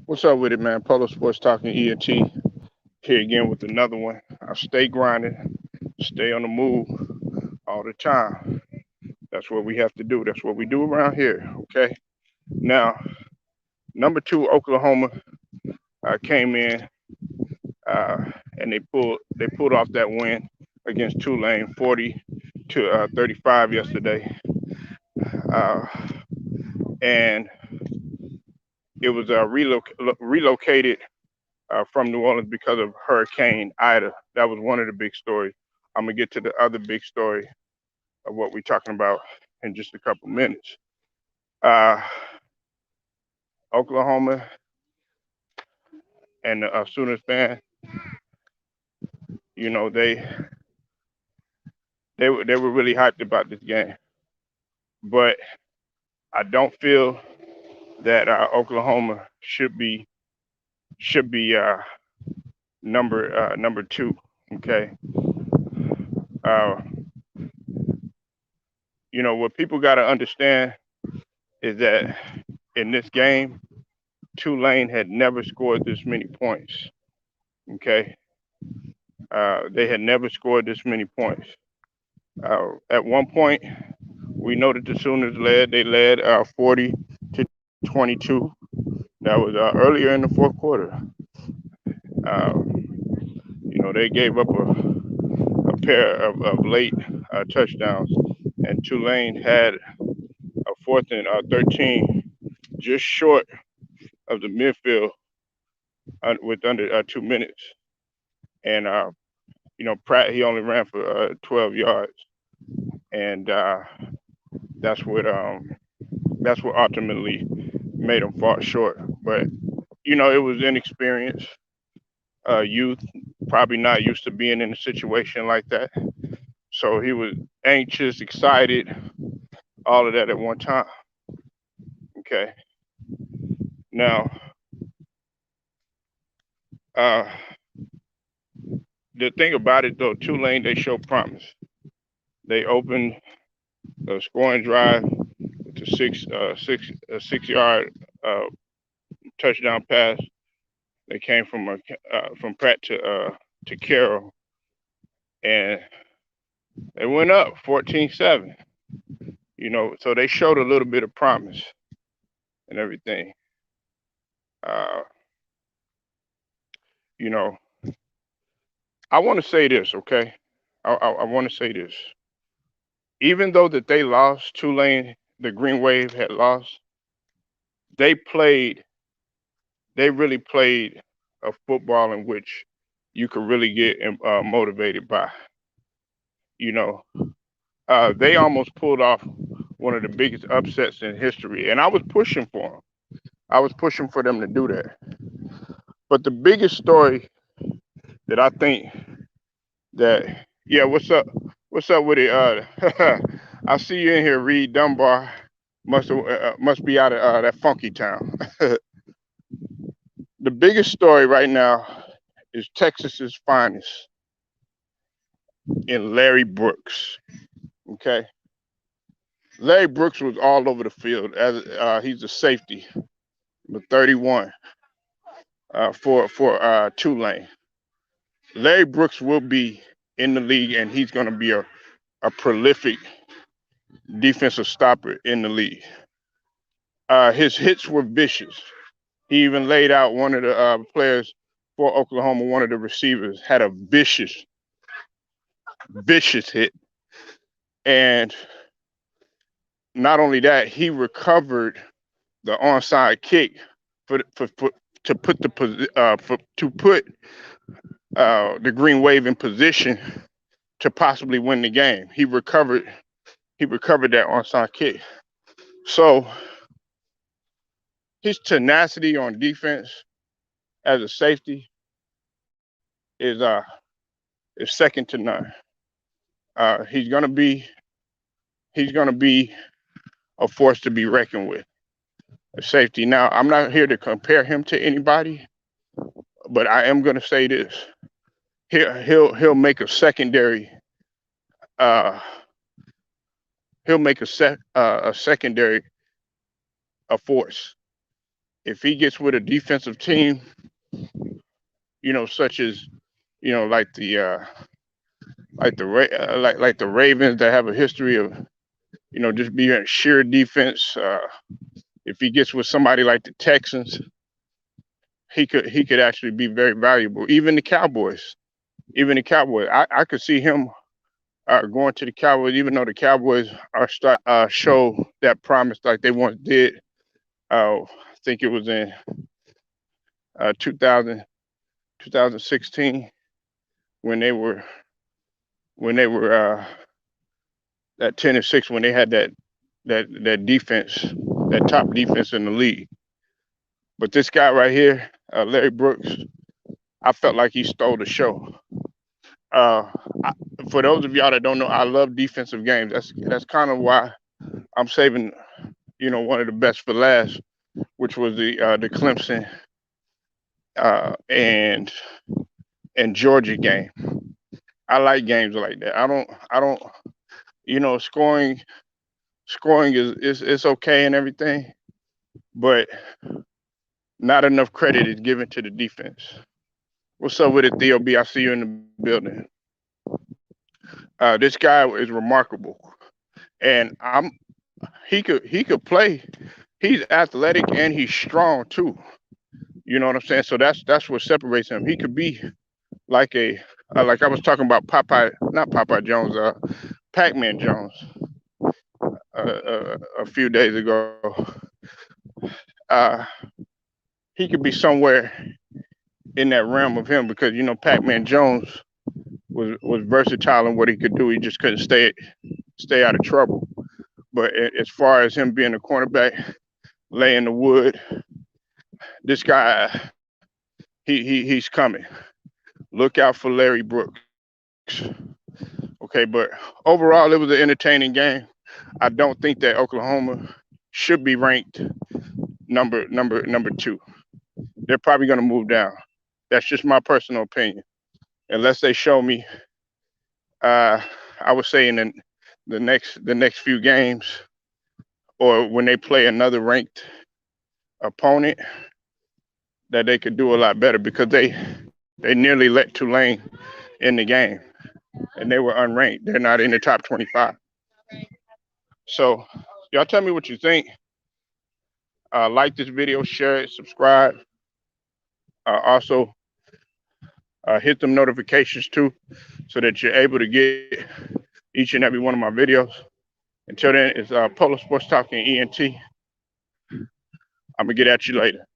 What's up with it, man? Polo Sports Talking ENT here again with another one. I stay grinding, stay on the move all the time. That's what we have to do. That's what we do around here. Okay. Now, number two, Oklahoma came in uh, and they pulled off that win against Tulane, 40-35 yesterday, uh, and it was relocated from New Orleans because of Hurricane Ida. That was one of the big stories. I'm gonna get to the other big story of what we're talking about in just a couple minutes. Uh, Oklahoma and the Sooners fan, you know, they were really hyped about this game, but I don't feel that Oklahoma should be number two. Okay, uh, you know what people got to understand is that in this game, Tulane had never scored this many points. Okay, they had never scored this many points. At one point, we know that the Sooners led. They led 40-22. That was earlier in the fourth quarter. Uh, you know, they gave up a pair of late touchdowns, and Tulane had a fourth and 13 just short of the midfield with under 2 minutes. And you know, Pratt, he only ran for 12 yards, and that's what um, that's what ultimately made him fall short. But you know, it was inexperience, youth, probably not used to being in a situation like that. So he was anxious, excited, all of that at one time. Okay. Now, uh, the thing about it though, Tulane, they show promise. They opened a scoring drive with a 6 yard uh, touchdown pass. They came from Pratt to Carroll, and they went up 14-7. You know, so they showed a little bit of promise and everything. Uh, you know, I want to say this, okay? I want to say this. Even though that they lost, Tulane, the Green Wave had lost. They played. They really played a football in which you could really get motivated by. You know, they almost pulled off one of the biggest upsets in history, and I was pushing for them. I was pushing for them to do that. But the biggest story that I think that yeah, what's up with it? I see you in here, Reed Dunbar. Must be out of that funky town. The biggest story right now is Texas's finest in Larry Brooks. Okay, Larry Brooks was all over the field as he's a safety, the 31 for Tulane. Larry Brooks will be in the league, and he's going to be a prolific defensive stopper in the league. His hits were vicious. He even laid out one of the players for Oklahoma, one of the receivers, had a vicious hit. And not only that, he recovered the onside kick for to put the Green Wave in position to possibly win the game. He recovered that onside kick. So his tenacity on defense as a safety is uh is second to none. He's gonna be a force to be reckoned with. A safety. Now, I'm not here to compare him to anybody, but I am gonna say this: he'll make uh a secondary a force if he gets with a defensive team, such as like the Ravens that have a history of just being sheer defense. If he gets with somebody like the Texans, he could actually be very valuable. Even the Cowboys, I could see him going to the Cowboys, even though the Cowboys are show that promise like they once did. I think it was in 2000, 2016 when they were at 10-6, when they had that defense, that top defense in the league. But this guy right here, Larry Brooks, I felt like he stole the show. Uh, for those of y'all that don't know, I love defensive games. That's kind of why I'm saving, one of the best for last, which was the Clemson and Georgia game. I like games like that. I don't, scoring is it's okay and everything, but not enough credit is given to the defense. What's up with it, Theo B? I see you in the building. This guy is remarkable, and he could play. He's athletic and he's strong too. You know what I'm saying? So that's what separates him. He could be like like I was talking about not Popeye Jones, Pac-Man Jones, a few days ago. Uh, he could be somewhere in that realm of him because Pac-Man Jones was versatile in what he could do. He just couldn't stay out of trouble. But as far as him being a cornerback, laying the wood, this guy, he's coming. Look out for Larry Brooks. Okay, but overall, it was an entertaining game. I don't think that Oklahoma should be ranked number 2. They're probably going to move down. That's just my personal opinion. Unless they show me, I would say in the next few games, or when they play another ranked opponent, that they could do a lot better, because they nearly let Tulane in the game, and they were unranked. They're not in the top 25. So y'all tell me what you think. Like this video, share it, subscribe. Also, hit them notifications too, so that you're able to get each and every one of my videos. Until then, it's Polo Sports Talk and ENT. I'm going to get at you later.